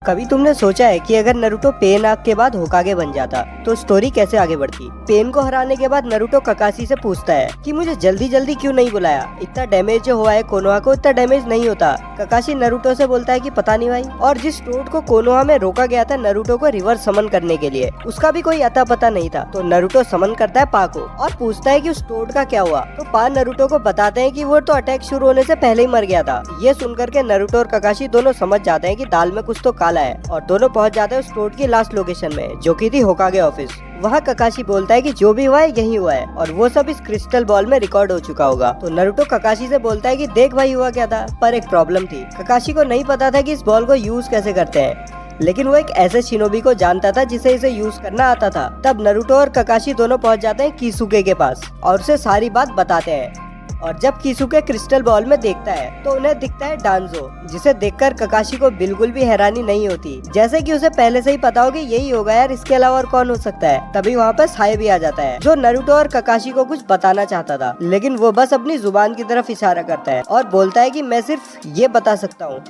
कभी तुमने सोचा है कि अगर नरूटो पेन आग के बाद होकागे बन जाता तो स्टोरी कैसे आगे बढ़ती? पेन को हराने के बाद नरूटो ककाशी से पूछता है कि मुझे जल्दी जल्दी क्यों नहीं बुलाया, इतना डैमेज जो हुआ है कोनोहा को इतना डैमेज नहीं होता। ककाशी नरूटो से बोलता है कि पता नहीं भाई, और जिस टोड को कोनोहा में रोका गया था नरूटो को रिवर्स समन करने के लिए, उसका भी कोई अता पता नहीं था। तो नरूटो समन करता है पा को और पूछता है कि उस टोड का क्या हुआ। तो पा नरूटो को बताते हैं कि वो तो अटैक शुरू होने से पहले ही मर गया था। ये सुनकर के नरूटो और ककाशी दोनों समझ जाते हैं कि दाल में कुछ तो काला है और दोनों पहुंच जाते हैं उस टोड की लास्ट लोकेशन में, जो की थी होकागे ऑफिस। वहाँ ककाशी बोलता है कि जो भी हुआ है यही हुआ है और वो सब इस क्रिस्टल बॉल में रिकॉर्ड हो चुका होगा। तो नरूटो ककाशी से बोलता है कि देख भाई हुआ क्या था, पर एक प्रॉब्लम थी। ककाशी को नहीं पता था कि इस बॉल को यूज कैसे करते हैं, लेकिन वो एक ऐसे शिनोबी को जानता था जिसे इसे यूज करना आता था। तब नरूटो और ककाशी दोनों पहुंच जाते हैं किसुके के पास और उसे सारी बात बताते हैं। और जब किसुके क्रिस्टल बॉल में देखता है तो उन्हें दिखता है डांजो, जिसे देखकर ककाशी को बिल्कुल भी हैरानी नहीं होती, जैसे कि उसे पहले से ही पता हो कि यही होगा यार, इसके अलावा और कौन हो सकता है। तभी वहाँ पर साय भी आ जाता है जो नरूटो और ककाशी को कुछ बताना चाहता था, लेकिन वो बस अपनी जुबान की तरफ इशारा करता है और बोलता है कि मैं सिर्फ ये बता सकता हूँ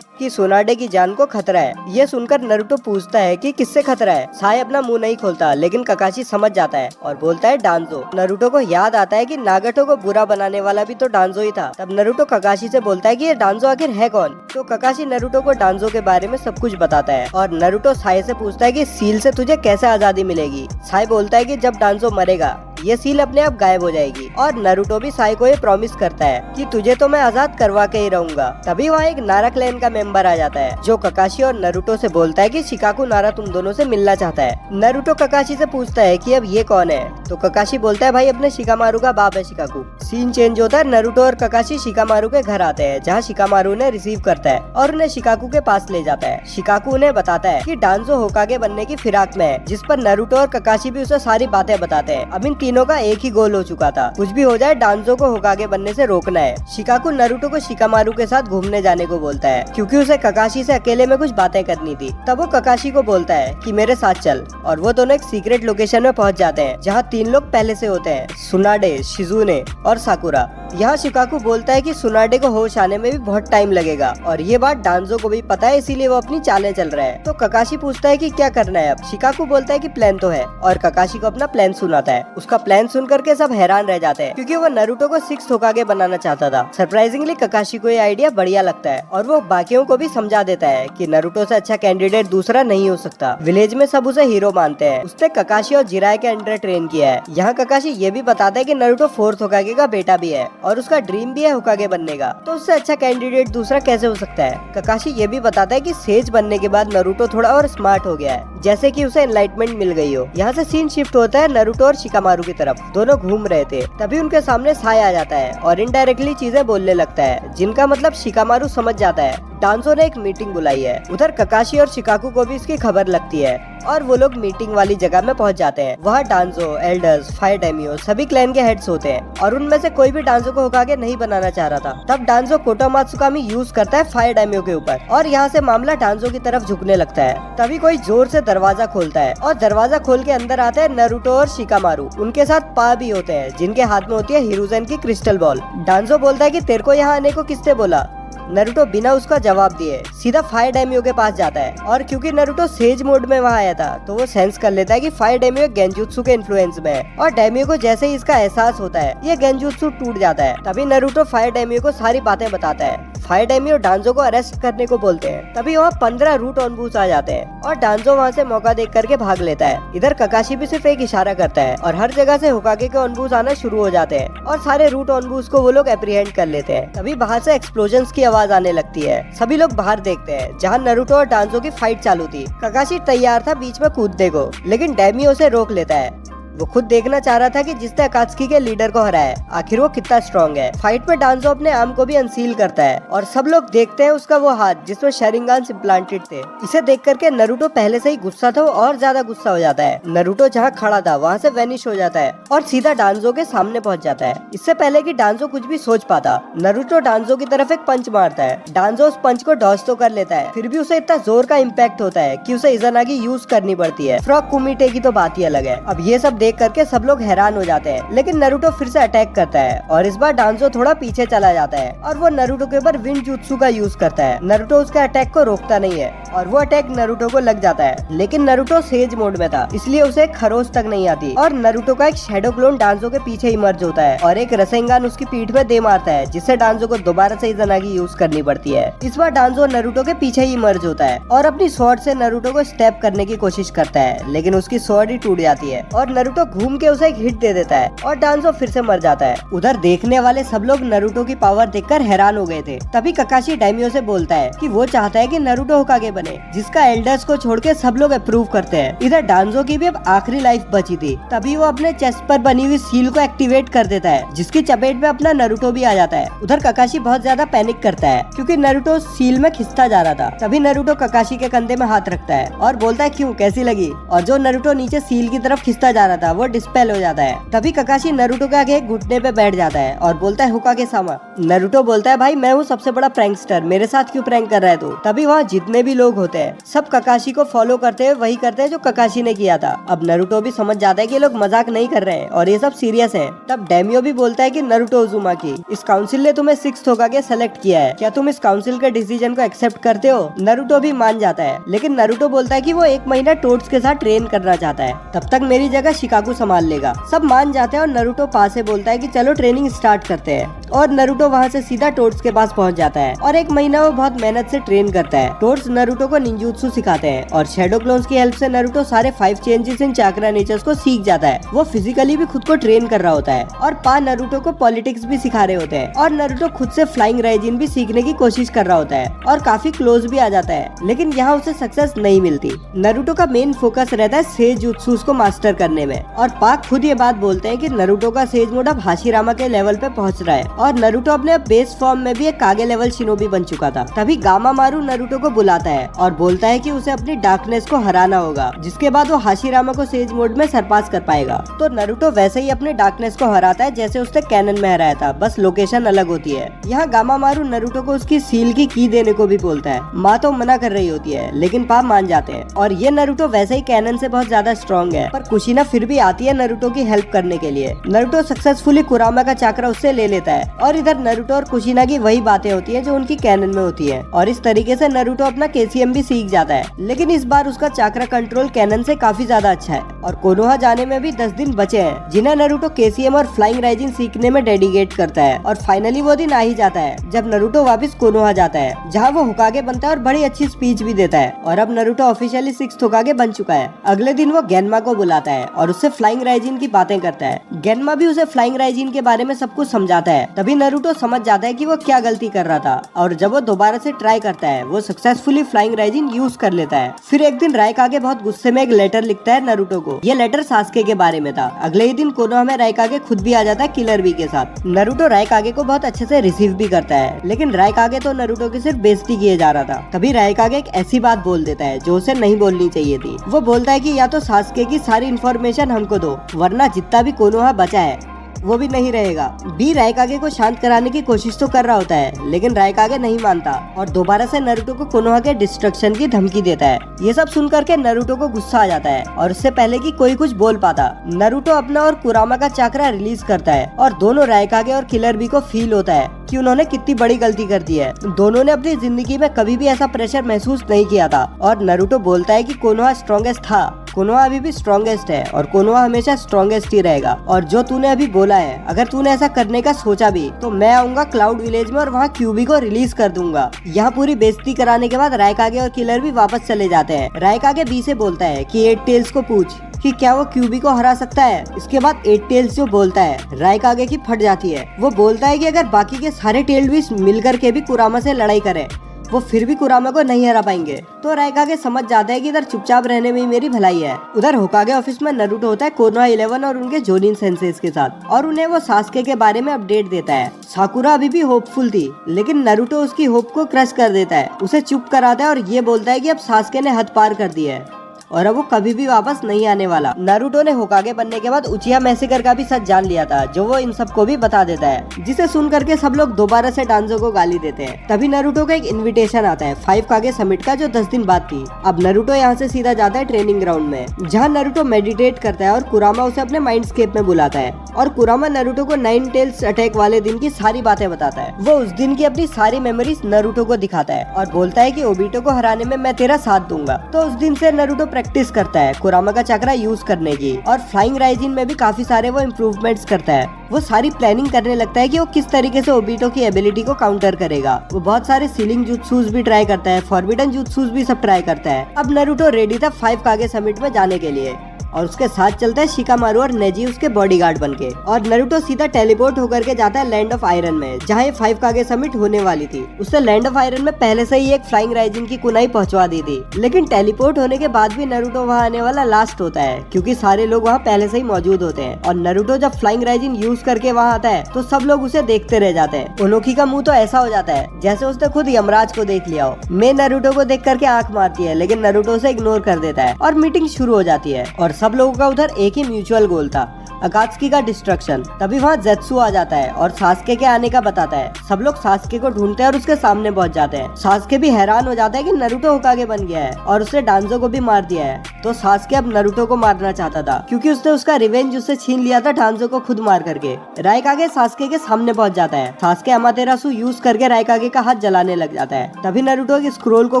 कि सुनाडे की जान को खतरा है। ये सुनकर नरूटो पूछता है कि किससे खतरा है। साय अपना मुंह नहीं खोलता, लेकिन ककाशी समझ जाता है और बोलता है डांजो। नरूटो को याद आता है कि नागटो को बुरा बनाने वाला भी तो डांजो ही था। तब नरूटो ककाशी से बोलता है कि ये डांजो आखिर है कौन। तो ककाशी नरूटो को डांजो के बारे में सब कुछ बताता है और नरूटो साय से पूछता है कि सील से तुझे कैसे आजादी मिलेगी। साय बोलता है कि जब डांजो मरेगा ये सील अपने आप गायब हो जाएगी। और नरूटो भी साय को ये प्रॉमिस करता है कि तुझे तो मैं आजाद करवा के ही रहूंगा। तभी वहाँ एक नारा क्लैन का मेंबर आ जाता है जो ककाशी और नरूटो से बोलता है कि शिकाकू नारा तुम दोनों से मिलना चाहता है। नरूटो ककाशी से पूछता है कि अब ये कौन है। तो ककाशी बोलता है भाई अपने शिकामारू का बाप है शिकाकू। सीन चेंज होता है, नरूटो और ककाशी शिकामारू के घर आते हैं जहाँ शिकामारू उन्हें रिसीव करता है और उन्हें शिकाकू के पास ले जाता है। शिकाकू उन्हें बताता है कि डांजो होकागे बनने की फिराक में है, जिस पर नरूटो और ककाशी भी उसे सारी बातें बताते हैं। अब इन तीनों का एक ही गोल हो चुका था, कुछ भी हो जाए डांजो को होकागे बनने से रोकना है। शिकाकू नरूटो को शिकामारू के साथ घूमने जाने को बोलता है क्योंकि उसे ककाशी से अकेले में कुछ बातें करनी थी। तब वो ककाशी को बोलता है कि मेरे साथ चल, और वो दोनों एक सीक्रेट लोकेशन में पहुंच जाते हैं जहां 3 लोग पहले से होते हैं, सुनाडे, शिजुने और साकुरा। यहाँ शिकाकू बोलता है कि सुनाडे को होश आने में भी बहुत टाइम लगेगा और ये बात डांजो को भी पता है, इसीलिए वो अपनी चालें चल रहा है। तो ककाशी पूछता है कि क्या करना है अब। शिकाकू बोलता है कि प्लान तो है और ककाशी को अपना प्लान सुनाता है। उसका प्लान सुन करके सब हैरान रह जाते हैं क्योंकि वो नरूटो को 6th होकागे बनाना चाहता था। सरप्राइजिंगली ककाशी को ये आइडिया बढ़िया लगता है और वो बाकियों को भी समझा देता है कि नरूटो से अच्छा कैंडिडेट दूसरा नहीं हो सकता। विलेज में सब उसे हीरो मानते हैं, उसने ककाशी और जिराय के अंडर ट्रेन किया है। यहाँ ककाशी ये भी बताता है कि नरूटो 4th होकागे का बेटा भी है और उसका ड्रीम भी है होकागे बनने का, तो उससे अच्छा कैंडिडेट दूसरा कैसे हो सकता है। ककाशी ये भी बताता है कि सेज बनने के बाद नरूटो थोड़ा और स्मार्ट हो गया है, जैसे कि उसे एनलाइटमेंट मिल गई हो। यहाँ से सीन शिफ्ट होता है नरूटो और शिकामारू की तरफ। दोनों घूम रहे थे, तभी उनके सामने साय आ जाता है और इनडायरेक्टली चीजें बोलने लगता है जिनका मतलब शिकामारू समझ जाता है। डांजो ने एक मीटिंग बुलाई है। उधर ककाशी और शिकाकू को भी इसकी खबर लगती है और वो लोग मीटिंग वाली जगह में पहुंच जाते हैं। वहाँ डांजो, एल्डर्स, फायर डेमियो सभी क्लैन के हेड्स होते हैं और उनमें से कोई भी डांजो को होकागे नहीं बनाना चाह रहा था। तब डांजो कोटोमात्सुकामी यूज करता है फायर डेमियो के ऊपर और यहाँ से मामला डांजो की तरफ झुकने लगता है। तभी कोई जोर से दरवाजा खोलता है और दरवाजा खोल के अंदर आते हैं नरूटो और शिकामारू। उनके साथ पा भी होते हैं जिनके हाथ में होती है हिरुजेन की क्रिस्टल बॉल। डांजो बोलता है कि तेरे को यहाँ आने को किसने बोला। नरूटो बिना उसका जवाब दिए सीधा फायर डेमियो के पास जाता है और क्योंकि नरूटो सेज मोड में वहाँ आया था तो वो सेंस कर लेता है कि फायर डेमियो गेंजुत्सु के इन्फ्लुएंस में है और डेमियो को जैसे ही इसका एहसास होता है ये गेंजुत्सु टूट जाता है। तभी नरूटो फायर डेमियो को सारी बातें बताता है। फायर डेमियो डांजो को अरेस्ट करने को बोलते हैं। तभी वहाँ 15 रूट ऑनबूस आ जाते हैं और डांजो वहाँ से मौका देख करके भाग लेता है। इधर ककाशी भी सिर्फ एक इशारा करता है और हर जगह से होकागे के ऑनबूस आना शुरू हो जाते हैं और सारे रूट ऑनबूस को वो लोग एप्रीहेंड कर लेते हैं। तभी बाहर से एक्सप्लोजन्स की आवाज आने लगती है। सभी लोग बाहर देखते हैं जहाँ नरूटो और डांजो की फाइट चालू थी। ककाशी तैयार था बीच में कूदने को, लेकिन डेमियो उसे रोक लेता है। वो खुद देखना चाह रहा था कि जिसने अकात्सुकी के लीडर को हराया आखिर वो कितना स्ट्रॉन्ग है। फाइट में डांजो अपने आर्म को भी अनसील करता है और सब लोग देखते हैं उसका वो हाथ जिसमें शेरिंगान्स इम्प्लांटेड थे। इसे देख करके नरूटो पहले से ही गुस्सा था, वो और ज्यादा गुस्सा हो जाता है। नरूटो जहाँ खड़ा था वहाँ से वेनिश हो जाता है और सीधा डांजो के सामने पहुँच जाता है। इससे पहले कि डांजो कुछ भी सोच पाता, नरूटो डांजो की तरफ एक पंच मारता है। डांजो उस पंच को डॉज तो कर लेता है, फिर भी उसे इतना जोर का इम्पैक्ट होता है कि उसे इज़ानागी यूज करनी पड़ती है। फ्रॉग कुमिटे की तो बात ही अलग है। अब ये सब देख करके सब लोग हैरान हो जाते हैं, लेकिन नरूटो फिर से अटैक करता है और इस बार डांजो थोड़ा पीछे चला जाता है और वो नरूटो के ऊपर विंड जुत्सु का यूज करता है। नरूटो उसका अटैक को रोकता नहीं है और वो अटैक नरूटो को लग जाता है, लेकिन नरूटो सेज मोड में था इसलिए उसे खरोच तक नहीं आती और नरूटो का एक शैडो क्लोन डांजो के पीछे इमर्ज होता है और एक रसेंगान उसकी पीठ में दे मारता है, जिससे डांजो को दोबारा से इज़ानागी यूज करनी पड़ती है। इस बार डांजो नरूटो के पीछे ही इमर्ज होता है और अपनी स्वॉर्ड से नरूटो को स्टेप करने की कोशिश करता है, लेकिन उसकी स्वॉर्ड ही टूट जाती है और नरूटो घूम के उसे एक हिट दे देता है और डांजो फिर से मर जाता है। उधर देखने वाले सब लोग नरूटो की पावर देखकर हैरान हो गए थे। तभी ककाशी डाइमियो से बोलता है कि वो चाहता है कि नरूटो होकागे बने, जिसका एल्डर्स को छोड़ के सब लोग अप्रूव करते हैं। इधर डांजो की भी अब आखिरी लाइफ बची थी, तभी वो अपने चेस्ट पर बनी हुई सील को एक्टिवेट कर देता है, जिसकी चपेट में अपना नरूटो भी आ जाता है। उधर ककाशी बहुत ज्यादा पैनिक करता है क्योंकि नरूटो सील में खिंचता जा रहा था। तभी नरूटो ककाशी के कंधे में हाथ रखता है और बोलता है क्यों, कैसी लगी? और जो नरूटो नीचे सील की तरफ खिंचता जा रहा था वो डिस्पेल हो जाता है। तभी ककाशी नरूटो के आगे घुटने पे बैठ जाता है और बोलता है होकागे सामा। नरूटो बोलता है भाई मैं हूँ सबसे बड़ा प्रैंकस्टर, मेरे साथ क्यों प्रैंक कर रहा है तू? तभी वहाँ जितने भी लोग होते हैं सब ककाशी को फॉलो करते हुए वही करते हैं जो ककाशी ने किया था। अब नरूटो भी समझ जाता है कि ये लोग मजाक नहीं कर रहे हैं और ये सब सीरियस है। तब डेमियो भी बोलता है कि नरूटो उजुमाकी, इस काउंसिल ने तुम्हें 6th होकागे सेलेक्ट किया है, क्या तुम इस काउंसिल के डिसीजन को एक्सेप्ट करते हो? नरूटो भी मान जाता है, लेकिन नरूटो बोलता है कि वो 1 महीना टोड्स के साथ ट्रेन करना चाहता है, तब तक मेरी जगह शिकागो संभाल लेगा। सब मान जाते हैं और नरूटो पास से बोलता है कि चलो ट्रेनिंग स्टार्ट करते हैं और नरूटो वहाँ से सीधा टोड्स के पास पहुँच जाता है और 1 महीना वो बहुत मेहनत से ट्रेन करता है। टोड्स नरूटो को निंजुत्सु सिखाते हैं और शैडो क्लोन्स की हेल्प से नरूटो सारे 5 चेंजेस इन चाक्रा नेचर्स को सीख जाता है। वो फिजिकली भी खुद को ट्रेन कर रहा होता है और पा नरूटो को पॉलिटिक्स भी सिखा रहे होते हैं और नरूटो खुद से फ्लाइंग राइजिन भी सीखने की कोशिश कर रहा होता है और काफी क्लोज भी आ जाता है, लेकिन यहाँ उसे सक्सेस नहीं मिलती। नरूटो का मेन फोकस रहता है सेज जुत्सुस को मास्टर करने में और पाक खुद ये बात बोलते हैं कि नरूटो का सेज मोड अब हाशिरामा के लेवल पे पहुंच रहा है और नरूटो अपने बेस फॉर्म में भी एक कागे लेवल शिनोबी बन चुका था। तभी गामा मारू नरूटो को बुलाता है और बोलता है कि उसे अपनी डार्कनेस को हराना होगा, जिसके बाद वो हाशिरामा को सेज मोड में सरपास कर पाएगा। तो नरूटो वैसे ही अपने डार्कनेस को हराता है जैसे उसने कैनन में हराया था, बस लोकेशन अलग होती है। यहाँ गामा मारू नरूटो को उसकी सील की की देने को भी बोलता है। माँ तो मना कर रही होती है, लेकिन पाप मान जाते हैं और ये नरूटो वैसे ही कैनन से बहुत ज्यादा स्ट्रॉन्ग है, पर कुशिना फिर भी आती है नरूटो की हेल्प करने के लिए। नरूटो सक्सेसफुली कुरामा का चाकरा उससे ले लेता है और इधर नरूटो और कुशिना की वही बातें होती है जो उनकी कैनन में होती है और इस तरीके से नरूटो अपना केसीएम भी सीख जाता है, लेकिन इस बार उसका चाकरा कंट्रोल कैनन से काफी ज्यादा अच्छा है और कोनोहा जाने में भी 10 दिन बचे हैं, जिन्हें नरूटो केसीएम और फ्लाइंग राइजिन सीखने में डेडिकेट करता है। और फाइनली वो दिन आ ही जाता है जब नरूटो वापस कोनोहा जाता है, जहाँ वो होकागे बनता है और बड़ी अच्छी स्पीच भी देता है और अब नरूटो ऑफिशियली 6th होकागे बन चुका है। अगले दिन वो गेनमा को बुलाता है और उससे फ्लाइंग राइजिन की बातें करता है। गेनमा भी उसे फ्लाइंग राइजिन के बारे में सब कुछ समझाता है। तभी नरूटो समझ जाता है कि वो क्या गलती कर रहा था और जब वो दोबारा से ट्राई करता है वो सक्सेसफुली फ्लाइंग राइजिन यूज कर लेता है। फिर एक दिन राइकागे बहुत गुस्से में एक लेटर लिखता है नरूटो को। ये लेटर सास्के के बारे में था। अगले ही दिन कोनोहा में राइकागे खुद भी आ जाता है किलर बी के साथ। नरूटो राइकागे को बहुत अच्छे से रिसीव भी करता है, लेकिन राइकागे तो नरूटो की सिर्फ बेइज्जती किए जा रहा था। तभी राइकागे एक ऐसी बात बोल देता है जो उसे नहीं बोलनी चाहिए थी। वो बोलता है कि या तो सास्के की सारी इन्फॉर्मेशन हमको दो, वरना जितना भी कोनोहा बचा है वो भी नहीं रहेगा। बी राइकागे को शांत कराने की कोशिश तो कर रहा होता है, लेकिन राइकागे नहीं मानता और दोबारा से नरूटो को कोनोहा के डिस्ट्रक्शन की धमकी देता है। ये सब सुन करके नरूटो को गुस्सा आ जाता है और उससे पहले कि कोई कुछ बोल पाता, नरूटो अपना और कुरामा का चाकरा रिलीज करता है और दोनों राइकागे और किलर बी को फील होता है कि उन्होंने कितनी बड़ी गलती कर दी है। दोनों ने अपनी जिंदगी में कभी भी ऐसा प्रेशर महसूस नहीं किया था और नरूटो बोलता है कि कोनोहा स्ट्रॉन्गेस्ट था, कोनोहा अभी भी स्ट्रॉन्गेस्ट है और कोनोहा हमेशा स्ट्रॉन्गेस्ट ही रहेगा। और जो तूने अभी बोला है, अगर तूने ऐसा करने का सोचा भी तो मैं आऊंगा क्लाउड विलेज में और वहाँ क्यूबी को रिलीज कर दूंगा। यहाँ पूरी बेइज्जती कराने के बाद राइकागे और किलर भी वापस चले जाते हैं। राइकागे बी से बोलता है कि 8 टेल्स को पूछ कि क्या वो क्यूबी को हरा सकता है। इसके बाद 8 टेल्स जो बोलता है राइकागे की फट जाती है। वो बोलता है कि अगर बाकी के सारे टेल भी मिलकर के भी कुरामा से लड़ाई करें वो फिर भी कुरामा को नहीं हरा पाएंगे। तो राइकागे समझ जाता है कि इधर चुपचाप रहने में ही मेरी भलाई है। उधर होकागे ऑफिस में नरूटो होता है कोनोहा 11 और उनके जोनिन सेंसेस के साथ और उन्हें वो सास्के के बारे में अपडेट देता है। साकुरा अभी भी होपफुल थी, लेकिन नरूटो उसकी होप को क्रश कर देता है, उसे चुप कराता है और ये बोलता है कि अब सास्के ने हद पार कर दी है और अब वो कभी भी वापस नहीं आने वाला। नारुतो ने होकागे बनने के बाद उचिहा मैसेकर का भी सच जान लिया था, जो वो इन सबको भी बता देता है, जिसे सुन करके सब लोग दोबारा से डांजो को गाली देते हैं। तभी नारुतो का एक इनविटेशन आता है 5 कागे समिट का, जो 10 दिन बाद थी। अब नारुतो यहाँ से सीधा जाता है ट्रेनिंग ग्राउंड में, जहाँ नारुतो मेडिटेट करता है और कुरामा उसे अपने माइंडस्केप में बुलाता है। और कुरामा नारुतो को 9 टेल्स अटैक वाले दिन की सारी बातें बताता है। वो उस दिन की अपनी सारी मेमोरीज नारुतो को दिखाता है और बोलता है कि ओबिटो को हराने में मैं तेरा साथ दूंगा। तो उस दिन से नारुतो प्रैक्टिस करता है कुरामा का चक्रा यूज करने की, और फ्लाइंग राइजिन में भी काफी सारे वो इम्प्रूवमेंट्स करता है। वो सारी प्लानिंग करने लगता है कि वो किस तरीके से ओबिटो की एबिलिटी को काउंटर करेगा। वो बहुत सारे सीलिंग जुत्सूस भी ट्राई करता है, फॉरबिडन जुत्सूस भी सब ट्राई करता है। अब नारुतो रेडी था 5 कागे समिट में जाने के लिए, और उसके साथ चलता है शिकामारू और नेजी उसके बॉडीगार्ड बनके। और नारुतो सीधा टेलीपोर्ट होकर के जाता है लैंड ऑफ आयरन में, जहाँ ये 5 कागे समिट होने वाली थी। उससे लैंड ऑफ आयरन में पहले से ही एक फ्लाइंग राइजिन की कुनाई पहुंचवा दी थी, लेकिन टेलीपोर्ट होने के बाद भी नारुतो वहाँ आने वाला लास्ट होता है, क्योंकि सारे लोग वहाँ पहले से ही मौजूद होते हैं। और नारुतो जब फ्लाइंग राइजिन यूज करके वहाँ आता है तो सब लोग उसे देखते रह जाते हैं। ओनोकी का मुंह तो ऐसा हो जाता है जैसे उसने खुद यमराज को देख लिया हो। मैं नारुतो को देख करके आंख मारती है, लेकिन नारुतो उसे इग्नोर कर देता है और मीटिंग शुरू हो जाती है। और सब लोगों का उधर एक ही म्यूचुअल गोल था, अकात्सुकी का डिस्ट्रक्शन। तभी वहाँ जेत्सु आ जाता है और सास्के के आने का बताता है। सब लोग सास्के को ढूंढते हैं और उसके सामने पहुंच जाते हैं। सास्के भी हैरान हो जाता है कि नारुतो होकागे बन गया है और उसने डांजो को भी मार दिया है। तो सास्के अब नारुतो को मारना चाहता था, क्योंकि उसने उसका रिवेंज उससे छीन लिया था डांजो को खुद मार करके। राइकागे सास्के के सामने पहुंच जाता है। सास्के अमातेरासु यूज करके राइकागे का हाथ जलाने लग जाता है। तभी नारुतो एक स्क्रोल को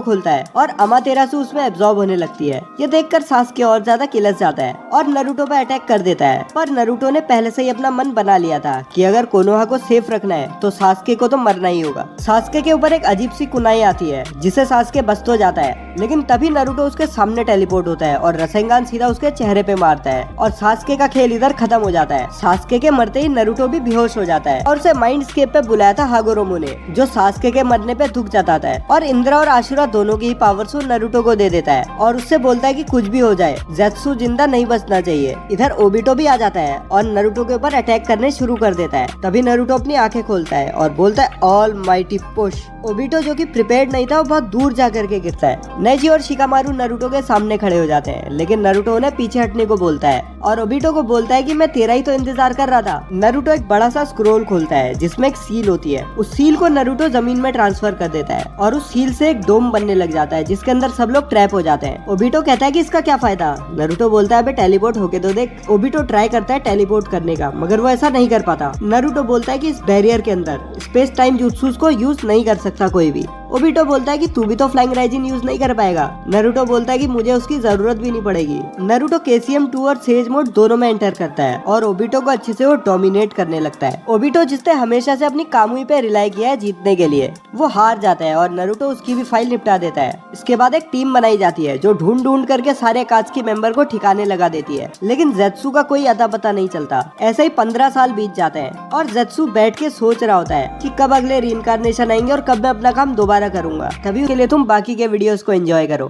खोलता है और अमातेरासु उसमें एब्जॉर्ब होने लगती है। ये देखकर सास्के और ज्यादा किलस जाता है और नारुतो पर अटैक कर देता है। पर नारुतो ने पहले से ही अपना मन बना लिया था कि अगर कोनोहा को सेफ रखना है तो सास्के को तो मरना ही होगा। सास्के के ऊपर एक अजीब सी कुनाई आती है, जिसे सास्के बच तो जाता है, लेकिन तभी नारुतो उसके सामने टेलीपोर्ट होता है और रसेंगान सीधा उसके चेहरे पे मारता है और सास्के का खेल इधर खत्म हो जाता है। सास्के के मरते ही नारुतो भी बेहोश हो जाता है और उसे माइंडस्केप पे बुलाया था हागोरोमो ने, जो सास्के के मरने पे दुख जताता है और इंद्रा और आशुरा दोनों की ही पावर्स नारुतो को दे देता है और उससे बोलता है कि कुछ भी हो जाए जेत्सु जिंदा नहीं बचना चाहिए। इधर ओबिटो भी आ जाता है और नारुतो के ऊपर अटैक करने शुरू कर देता है। तभी नारुतो अपनी आंखें खोलता है और बोलता है ऑल माइटी पुश। ओबिटो जो कि प्रिपेयर्ड नहीं था, वो बहुत दूर जा करके गिरता है। नेजी और शिकामारू नारुतो के सामने खड़े हो जाते हैं, लेकिन नारुतो उन्हें पीछे हटने को बोलता है और ओबिटो को बोलता है कि मैं तेरा ही तो इंतजार कर रहा था। नारुतो एक बड़ा सा स्क्रोल खोलता है जिसमें एक सील होती है। उस सील को नारुतो जमीन में ट्रांसफर कर देता है और उस सील से एक डोम बनने लग जाता है, जिसके अंदर सब लोग ट्रैप हो जाते हैं। ओबिटो कहता है कि इसका क्या फायदा। नारुतो बोलता है टेलीपोर्ट होके तो देख। ओबिटो ट्राई करता है टेलीपोर्ट करने का, मगर वो ऐसा नहीं कर पाता। नारुतो बोलता है कि इस बैरियर के अंदर स्पेस टाइम जुत्सुस को यूज नहीं कर सकता कोई भी। ओबिटो बोलता है कि तू भी तो फ्लाइंग राइजिन यूज नहीं कर पाएगा। नारुतो बोलता है कि मुझे उसकी जरूरत भी नहीं पड़ेगी। नारुतो KCM 2 और सेज मोड दोनों में एंटर करता है और ओबिटो को अच्छे से वो डोमिनेट करने लगता है। ओबिटो जिसने हमेशा से अपनी कामुई पे रिलाई किया है जीतने के लिए, वो हार जाता है और नारुतो उसकी भी फाइल निपटा देता है। इसके बाद एक टीम बनाई जाती है जो ढूंढ ढूंढ करके सारे अकात्सुकी मेंबर को ठिकाने लगा देती है, लेकिन जेत्सु का कोई अता पता नहीं चलता। ऐसे ही 15 साल बीत जाते हैं और जेत्सु बैठ के सोच रहा होता है कि कब अगले रीइंकार्नेशन आएंगे और कब मैं अपना काम दोबारा करूंगा। तभी के लिए तुम बाकी के वीडियोस को एंजॉय करो।